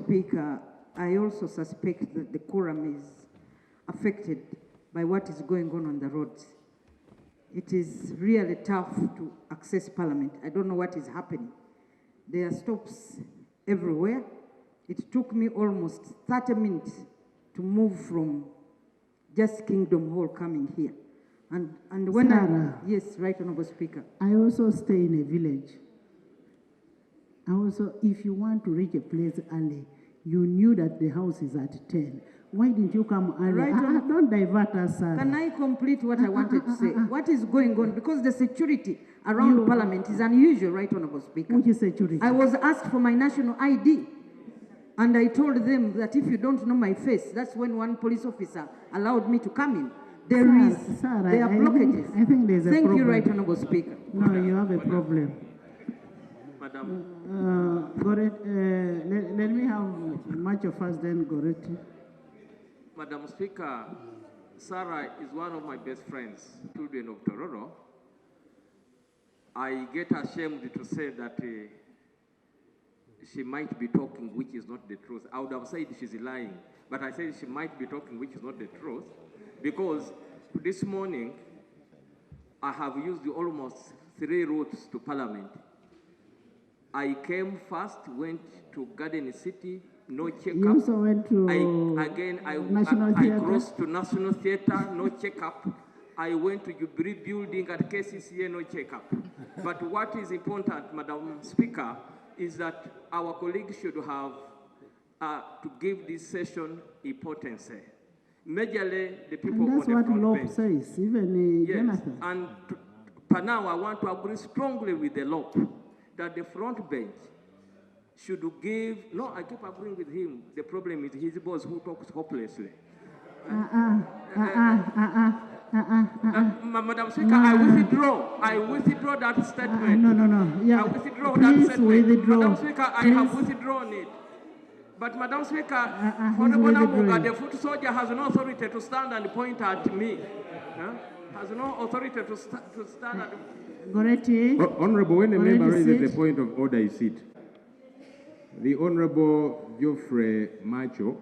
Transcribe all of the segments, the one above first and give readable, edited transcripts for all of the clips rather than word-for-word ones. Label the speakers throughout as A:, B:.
A: Speaker, I also suspect that the quorum is affected by what is going on the roads. It is really tough to access Parliament. I don't know what is happening. There are stops everywhere. It took me almost 30 minutes to move from just Kingdom Hall coming here. And when
B: Sarah,
A: yes, Right Honourable Speaker.
B: I also stay in a village. If you want to reach a place early, you knew that the house is at 10. Why didn't you come early?
A: Right
B: Don't divert us, Sarah.
A: Can I complete what I wanted to say? What is going on? Because the security around Parliament is unusual, Right Honourable Speaker.
B: Which is security? I
A: was asked for my national ID. And I told them that if you don't know my face, that's when one police officer allowed me to come in. There are blockages.
B: I think there's a problem.
A: Thank you, Right Honourable Speaker.
B: No, you have a problem.
C: Madam.
B: Let me have Macho first, then Goretti.
C: Madam Speaker, Sarah is one of my best friends, children of Tororo. I get ashamed to say that she might be talking which is not the truth. I would have said she's lying, but I said she might be talking which is not the truth, because this morning I have used almost 3 routes to Parliament. I came first, went to Garden City, no checkup.
B: You also went to
C: I crossed to National Theatre, no checkup. I went to Jubilee Building at KCCA, no checkup. But what is important, Madam Speaker, is that our colleagues should have to give this session importance. Majorly, the people on the front bench.
B: That's what LOP says, even
C: yes.
B: Jonathan.
C: And for now, I want to agree strongly with the LOP that the front bench should give, no, I keep agreeing with him. The problem is his boss who talks hopelessly. Madam Speaker, I withdraw that statement.
B: No. Yeah.
C: I withdraw
B: Please
C: that statement.
B: Withdraw.
C: Madam Speaker, I have withdrawn it. But Madam Speaker, Honorable Namuga, the foot soldier has no authority to stand and point at me. Has no authority to stand at
B: Goretti.
D: Honorable, when a member raises the point of order, you sit. The Honorable Geoffrey Macho,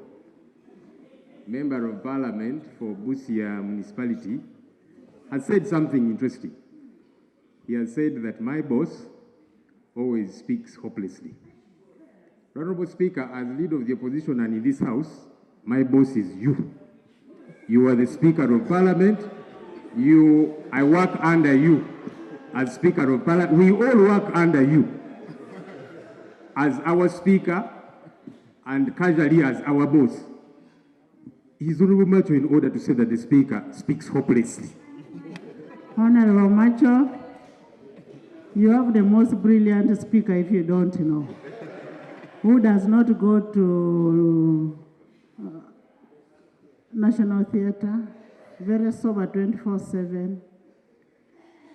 D: Member of Parliament for Busia Municipality, has said something interesting. He has said that my boss always speaks hopelessly. Honorable Speaker, as leader of the opposition and in this House, my boss is you. You are the Speaker of Parliament. I work under you as Speaker of Parliament. We all work under you as our Speaker and casually as our boss. He's Honorable Macho in order to say that the Speaker speaks hopelessly.
B: Honorable Macho, you have the most brilliant Speaker if you don't know, who does not go to National Theatre, very sober 24/7.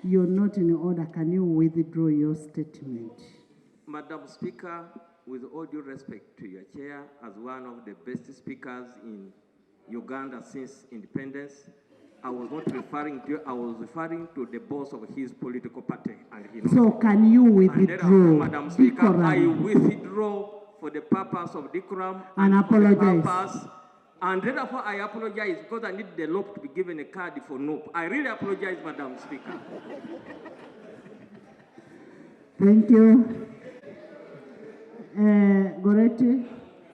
B: You're not in order. Can you withdraw your statement?
C: Madam Speaker, with all due respect to your chair, as one of the best speakers in Uganda since independence, I was not referring to you, I was referring to the boss of his political party. And he knows
B: so can you withdraw?
C: Madam Speaker, I withdraw for the purpose of decorum
B: and apologize.
C: And therefore I apologize because I need the LOP to be given a card for NOP. I really apologize, Madam Speaker.
B: Thank you. Goretti?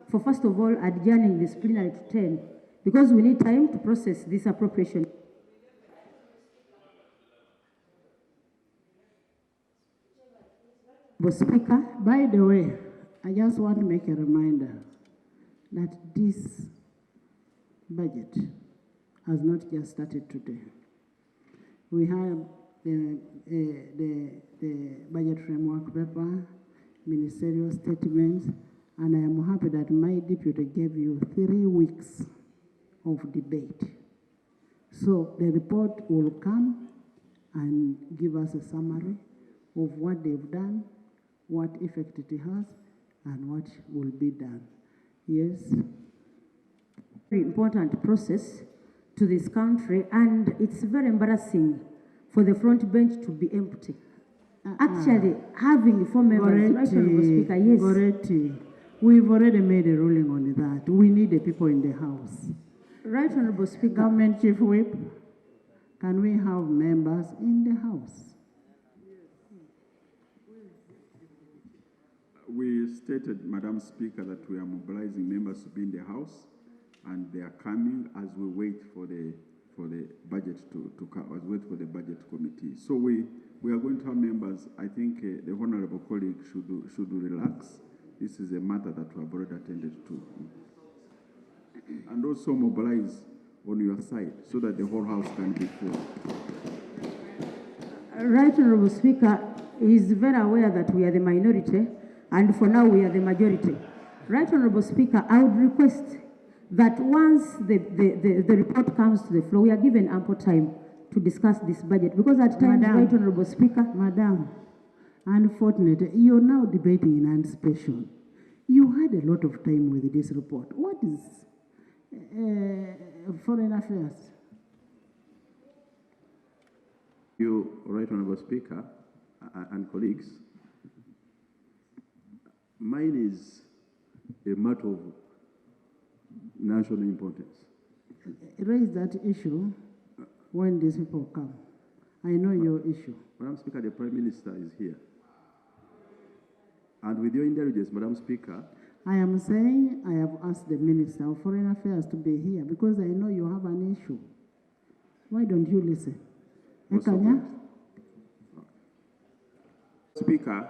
E: For first of all, adjourning this plenary to 10, because we need time to process this appropriation.
B: Speaker, by the way, I just want to make a reminder that this budget has not just started today. We have the budget framework paper, ministerial statements, and I am happy that my deputy gave you 3 weeks of debate. So the report will come and give us a summary of what they've done, what effect it has, and what will be done. Yes?
E: Very important process to this country, and it's very embarrassing for the front bench to be empty. Actually, having 4 members,
B: Goretti,
E: Speaker, yes.
B: Goretti, We've already made a ruling on that. We need the people in the House.
E: Right, Honorable Speaker.
B: Government Chief Whip, can we have members in the House?
F: We stated, Madam Speaker, that we are mobilizing members to be in the House, and they are coming as we wait for the budget to come, as we wait for the budget committee. So we are going to have members. I think the honourable colleague should relax. This is a matter that we have already attended to. And also mobilize on your side so that the whole House can be full.
E: Right, Honorable Speaker, he is very aware that we are the minority, and for now we are the majority. Right, Honorable Speaker, I would request that once the report comes to the floor, we are given ample time to discuss this budget, because at times,
B: Madam,
E: right, Honorable Speaker.
B: Madam, unfortunately, you're now debating in anticipation. You had a lot of time with this report. What is foreign affairs?
F: You, Right Honourable Speaker and colleagues, mine is a matter of national importance.
B: Raise that issue when these people come. I know your issue.
F: Madam Speaker, the Prime Minister is here. And with your indulgence, Madam Speaker,
B: I am saying I have asked the Minister of Foreign Affairs to be here because I know you have an issue. Why don't you listen? Ekanya?
G: Speaker,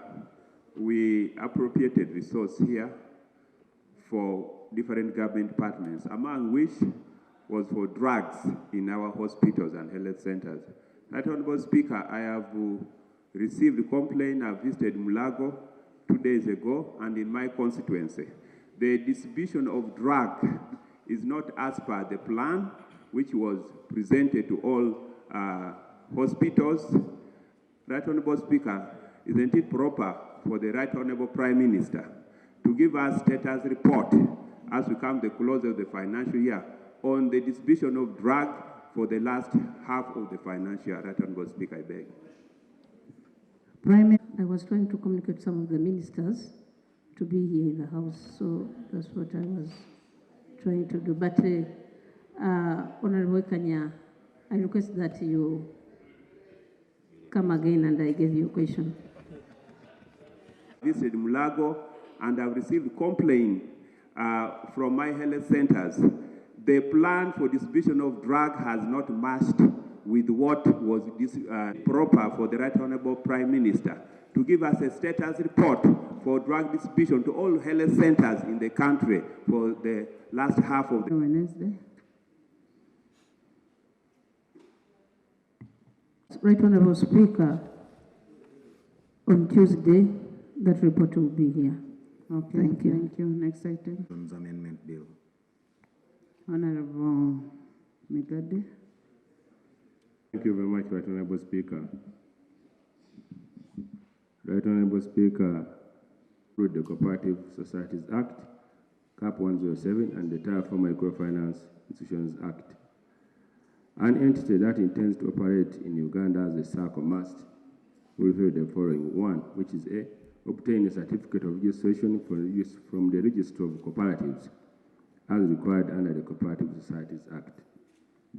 G: we appropriated resource here for different government departments, among which was for drugs in our hospitals and health centers. Right, Honorable Speaker, I have received a complaint. I visited Mulago 2 days ago, and in my constituency, the distribution of drug is not as per the plan, which was presented to all hospitals. Right, Honorable Speaker, isn't it proper for the Right Honorable Prime Minister to give us status report as we come to the close of the financial year on the distribution of drug for the last half of the financial year? Right, Honorable Speaker, I beg.
E: I was trying to communicate some of the ministers to be here in the House, so that's what I was trying to do. But Honorable Kanya, I request that you come again and I give you a question.
G: Visited Mulago, and I've received complaint from my health centers. The plan for distribution of drug has not matched with what was proper for the Right Honorable Prime Minister to give us a status report for drug distribution to all health centers in the country for the last half of the
B: Wednesday.
E: Right Honorable Speaker, on Tuesday, that report will be here.
B: Okay,
E: Thank you.
B: Thank you. Next item.
H: Amendment Bill.
B: Honorable Migade.
D: Thank you very much, Right Honorable Speaker. Right Honorable Speaker, through the Cooperative Societies Act, CAP 107, and the Tier 4 Microfinance Institutions Act. An entity that intends to operate in Uganda as a SACCO must fulfill the following. One, which is A, obtain a certificate of registration from the Register of Cooperatives as required under the Cooperative Societies Act.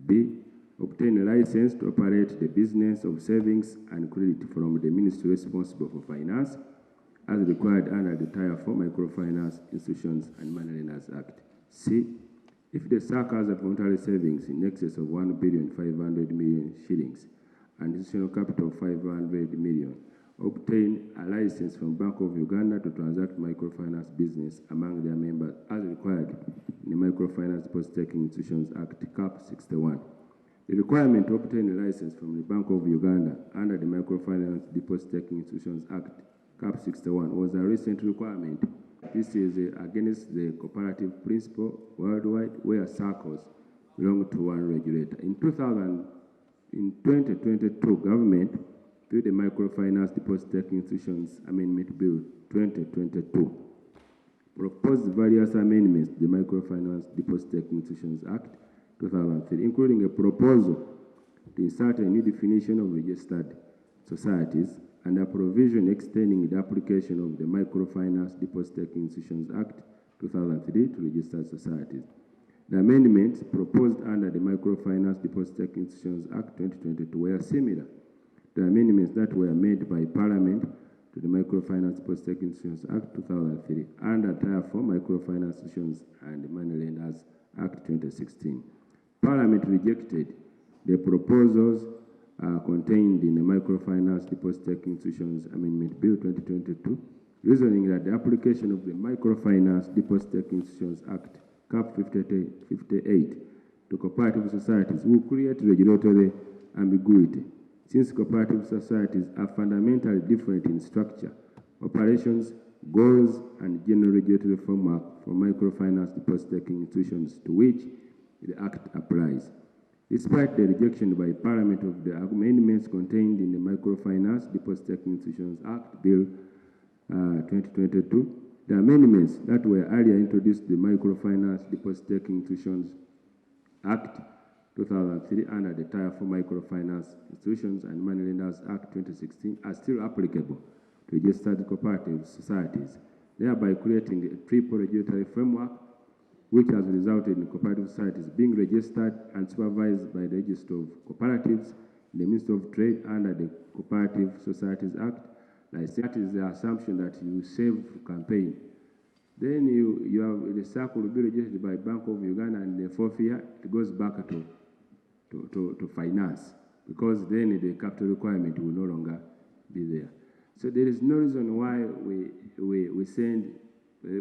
D: B, obtain a license to operate the business of savings and credit from the Ministry responsible for finance as required under the Tier 4 Microfinance Institutions and Money Lenders Act. C, if the SACCO has a voluntary savings in excess of 1,500,000,000 shillings and institutional capital of 500 million, obtain a license from Bank of Uganda to transact microfinance business among their members as required in the Microfinance Deposit-Taking Institutions Act, CAP 61. The requirement to obtain a license from the Bank of Uganda under the Microfinance Deposit-Taking Institutions Act, CAP 61, was a recent requirement. This is against the cooperative principle worldwide where SACCOs belong to one regulator. In 2022, government through the Microfinance Deposit-Taking Institutions Amendment Bill 2022 proposed various amendments to the Microfinance Deposit-Taking Institutions Act 2003, including a proposal to insert a new definition of registered societies and a provision extending the application of the Microfinance Deposit-Taking Institutions Act 2003 to registered societies. The amendments proposed under the Microfinance Deposit-Taking Institutions Act 2022 were similar to amendments that were made by Parliament to the Microfinance Deposit-Taking Institutions Act 2003 and the Tier 4 Microfinance Institutions and Moneylenders Act 2016. Parliament rejected the proposals contained in the Microfinance Deposit-Taking Institutions Amendment Bill 2022, reasoning that the application of the Microfinance Deposit-Taking Institutions Act Cap 58 to cooperative societies will create regulatory ambiguity, since cooperative societies are fundamentally different in structure, operations, goals, and general regulatory framework from microfinance deposit-taking institutions to which the Act applies. Despite the rejection by Parliament of the amendments contained in the Microfinance Deposit-Taking Institutions Act Bill 2022, the amendments that were earlier introduced the Microfinance Deposit-Taking Institutions Act 2003 under the Tier 4 Microfinance Institutions and Moneylenders Act 2016 are still applicable to registered cooperative societies, thereby creating a triple regulatory framework which has resulted in cooperative societies being registered and supervised by the Register of Cooperatives in the Ministry of Trade under the Cooperative Societies Act. That is the assumption that you save campaign. Then you have the circle will be registered by Bank of Uganda, and the fourth year it goes back to finance, because then the capital requirement will no longer be there. So there is no reason why we send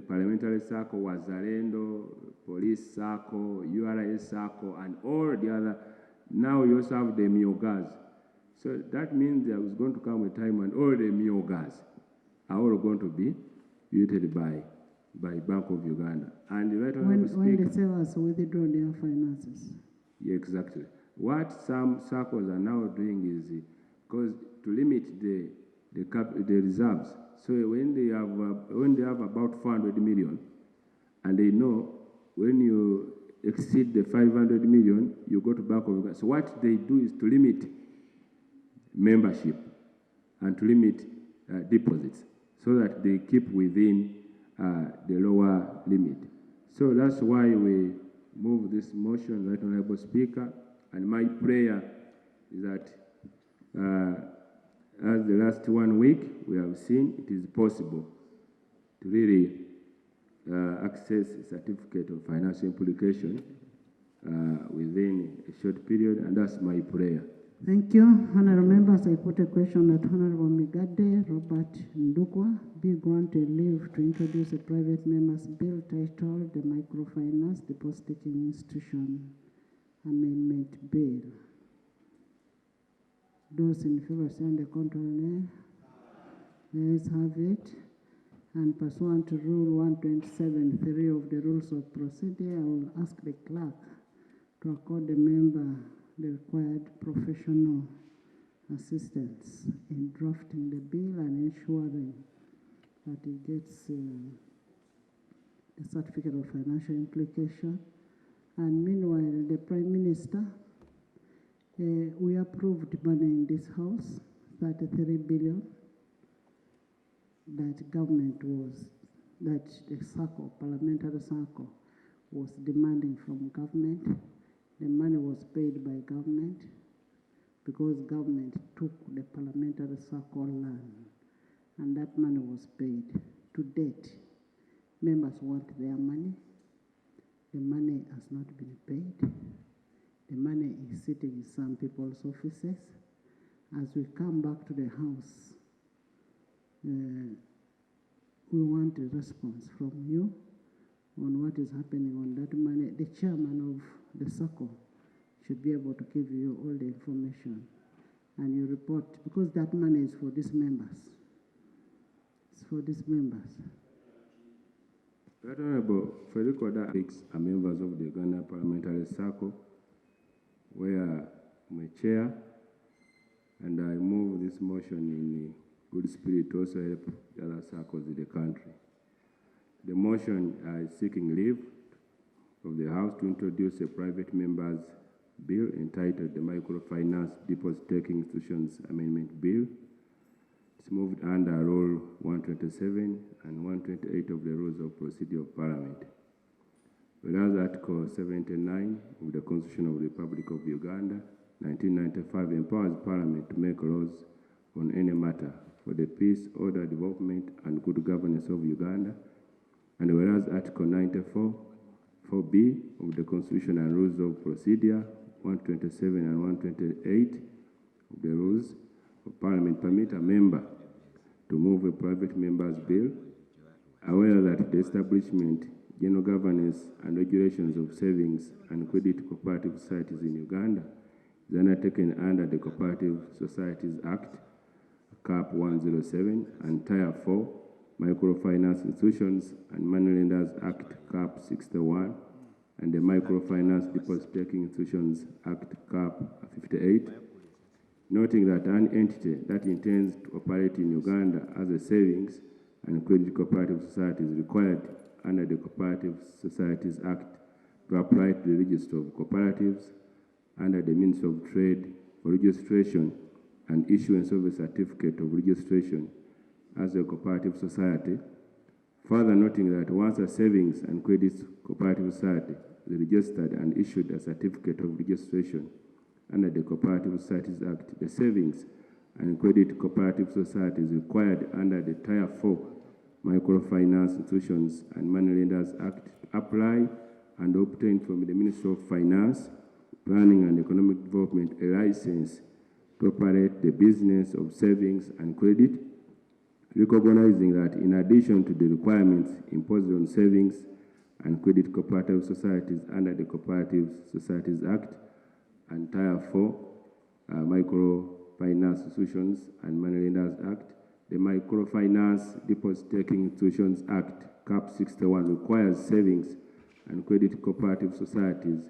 D: Parliamentary Circle, Wazalendo, Police Circle, URS Circle, and all the other. Now you also have the miogas. So that means there is going to come a time when all the miogas are all going to be used by Bank of Uganda. And right
B: when the sellers withdraw their finances.
D: Yeah, exactly. What some circles are now doing is because to limit the reserves. So when they have about 400 million, and they know when you exceed the 500 million, you go to Bank of Uganda. So what they do is to limit membership and to limit deposits so that they keep within the lower limit. So that's why we move this motion, Right Honorable Speaker, and my prayer is that as the last 1 week we have seen, it is possible to really access a certificate of financial implication within a short period, and that's my prayer.
B: Thank you. Honorable members, I put a question that Honorable Migade Robert Ndukwa be granted leave to introduce a private member's bill titled the Microfinance Deposit-Taking Institution Amendment Bill. Those in favor say on the contrary nay. Let's have it. And pursuant to Rule 127.3 of the Rules of Procedure, I will ask the clerk to accord the member the required professional assistance in drafting the bill and ensuring that it gets a certificate of financial implication. And meanwhile, the Prime Minister, we approved money in this House, 33 billion, that government was, that the circle, parliamentary circle, was demanding from government. The money was paid by government because government took the parliamentary circle land, and that money was paid. To date, members want their money. The money has not been paid. The money is sitting in some people's offices. As we come back to the House, we want a response from you on what is happening on that money. The chairman of the circle should be able to give you all the information, and you report, because that money is for these members. It's for these members.
D: Right Honorable Federico are members of the Uganda Parliamentary Circle, where I'm a chair, and I move this motion in good spirit to also help the other circles in the country. The motion is seeking leave of the House to introduce a private member's bill entitled the Microfinance Deposit-Taking Institutions Amendment Bill It's moved under Rule 127 and 128 of the Rules of Procedure of Parliament. Whereas Article 79 of the Constitution of the Republic of Uganda, 1995, empowers Parliament to make laws on any matter for the peace, order, development, and good governance of Uganda. And whereas Article 94, 4B of the Constitution and Rules of Procedure, 127 and 128 of the Rules of Parliament permit a member to move a private member's bill, aware that the establishment, general governance, and regulations of savings and credit cooperative societies in Uganda is undertaken under the Cooperative Societies Act, CAP 107, and Tier 4, Microfinance Institutions and Moneylenders Act, CAP 61, and the Microfinance Deposit-Taking Institutions Act, CAP 58, noting that an entity that intends to operate in Uganda as a savings and credit cooperative society is required under the Cooperative Societies Act to apply to the Register of Cooperatives under the means of trade for registration and issuance of a certificate of registration as a cooperative society, further noting that once a savings and credit cooperative society is registered and issued a certificate of registration under the Cooperative Societies Act, the savings and credit cooperative society is required under the Tier 4 Microfinance Institutions and Moneylenders Act to apply and obtain from the Ministry of Finance, Planning and Economic Development a license to operate the business of savings and credit, recognizing that in addition to the requirements imposed on savings and credit cooperative societies under the Cooperative Societies Act and Tier 4 Microfinance Institutions and Moneylenders Act, the Microfinance Deposit-Taking Institutions Act, CAP 61, requires savings and credit cooperative societies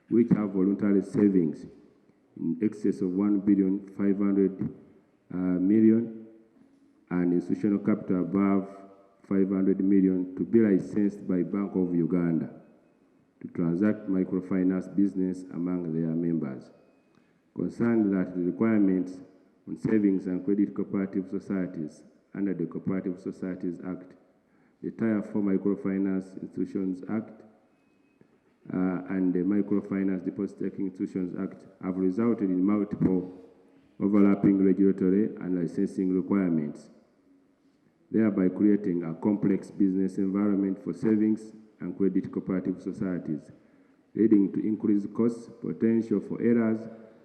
D: which have voluntary savings in excess of 1,500 million and institutional capital above 500 million to be licensed by Bank of Uganda to transact microfinance business among their members. Concerned that the requirements on savings and credit cooperative societies under the Cooperative Societies Act, the Tier 4 Microfinance Institutions Act, and the Microfinance Deposit-Taking Institutions Act have resulted in multiple overlapping regulatory and licensing requirements, thereby creating a complex business environment for savings and credit cooperative societies, leading to increased costs, potential for errors,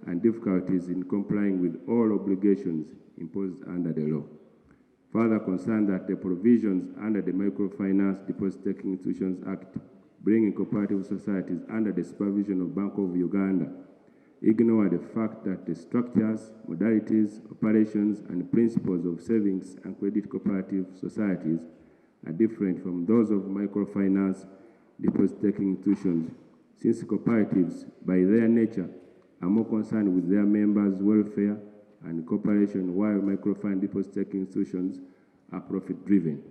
D: and difficulties in complying with all obligations imposed under the law. Further concerned that the provisions under the Microfinance Deposit-Taking Institutions Act bringing cooperative societies under the supervision of Bank of Uganda ignore the fact that the structures, modalities, operations, and principles of savings and credit cooperative societies are different from those of microfinance deposit-taking institutions, since cooperatives, by their nature, are more concerned with their members' welfare and cooperation, while microfinance deposit-taking institutions are profit-driven.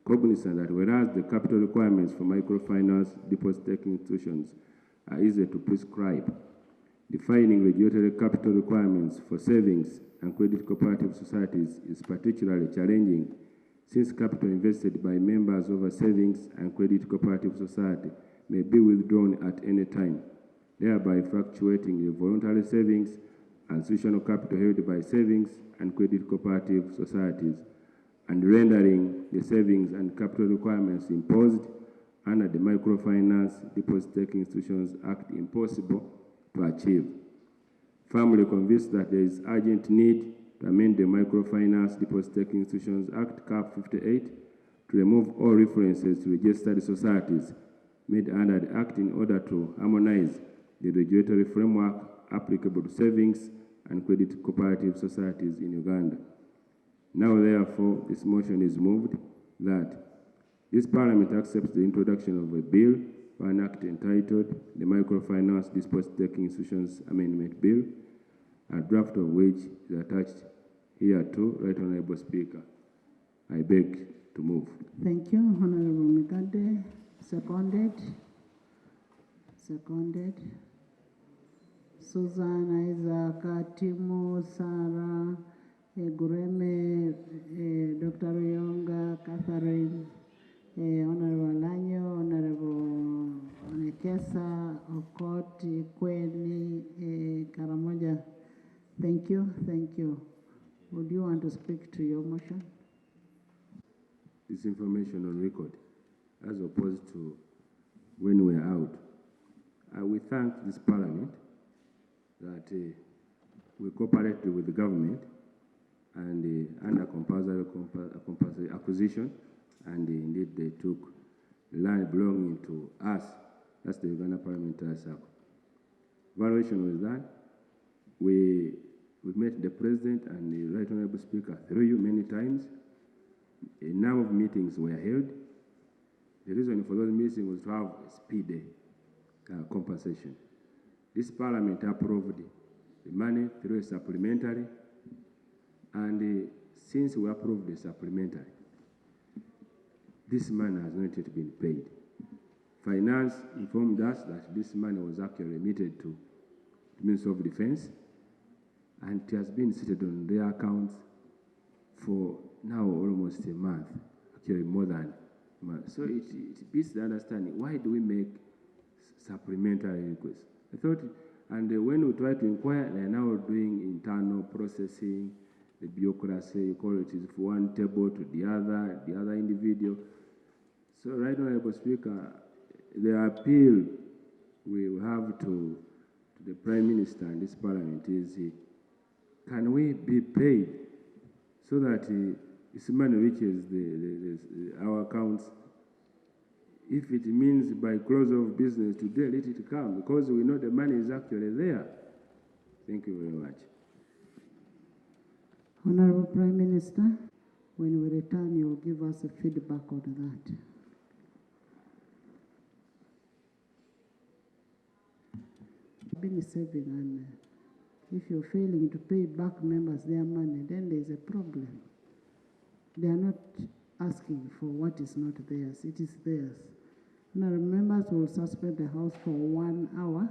D: Cognizant that whereas the capital requirements for microfinance deposit-taking institutions are easy to prescribe, defining regulatory capital requirements for savings and credit cooperative societies is particularly challenging, since capital invested by members of a savings and credit cooperative society may be withdrawn at any time, thereby fluctuating the voluntary savings and institutional capital held by savings and credit cooperative societies, and rendering the savings and capital requirements imposed under the Microfinance Deposit-Taking Institutions Act impossible to achieve. Firmly convinced that there is urgent need to amend the Microfinance Deposit-Taking Institutions Act, CAP 58, to remove all references to registered societies made under the Act in order to harmonize the regulatory framework applicable to savings and credit cooperative societies in Uganda. Now, therefore, this motion is moved that this Parliament accepts the introduction of a bill for an act entitled the Microfinance Deposit-Taking Institutions Amendment Bill, a draft of which is attached here to Right Honourable Speaker. I beg to move.
B: Thank you, Honourable Migade. Seconded. Seconded. Susan, Isaac, Timo, Sarah, Gureme, Dr. Oyonga, Catherine, Honorable Lanyo, Honorable Nekesa, Okoti, Kweni, Karamoja. Thank you, thank you. Would you want to speak to your motion?
D: This information on record, as opposed to when we're out. We thank this Parliament that we cooperated with the government and under compulsory acquisition, and indeed they took land belonging to us. That's the Uganda Parliamentary Circle. Evaluation was that we met the President and the Right Honorable Speaker through you many times. A number of meetings were held. The reason for those meetings was to have a speedy compensation. This Parliament approved the money through a supplementary, and since we approved the supplementary, this money has not yet been paid. Finance informed us that this money was actually remitted to the Ministry of Defense, and it has been seated on their accounts for now almost a month, actually more than a month. So it beats the understanding. Why do we make supplementary requests? I thought, and when we try to inquire, they are now doing internal processing, the bureaucracy, you call it, is from one table to the other individual. So right now, Honorable Speaker, the appeal we have to the Prime Minister and this Parliament is, can we be paid so that this money reaches our accounts? If it means by close of business today, let it come, because we know the money is actually there. Thank you very much.
B: Honorable Prime Minister, when we return, you'll give us a feedback on that. Been saving, and if you're failing to pay back members their money, then there's a problem. They are not asking for what is not theirs, it is theirs. Now, members will suspend the House for 1 hour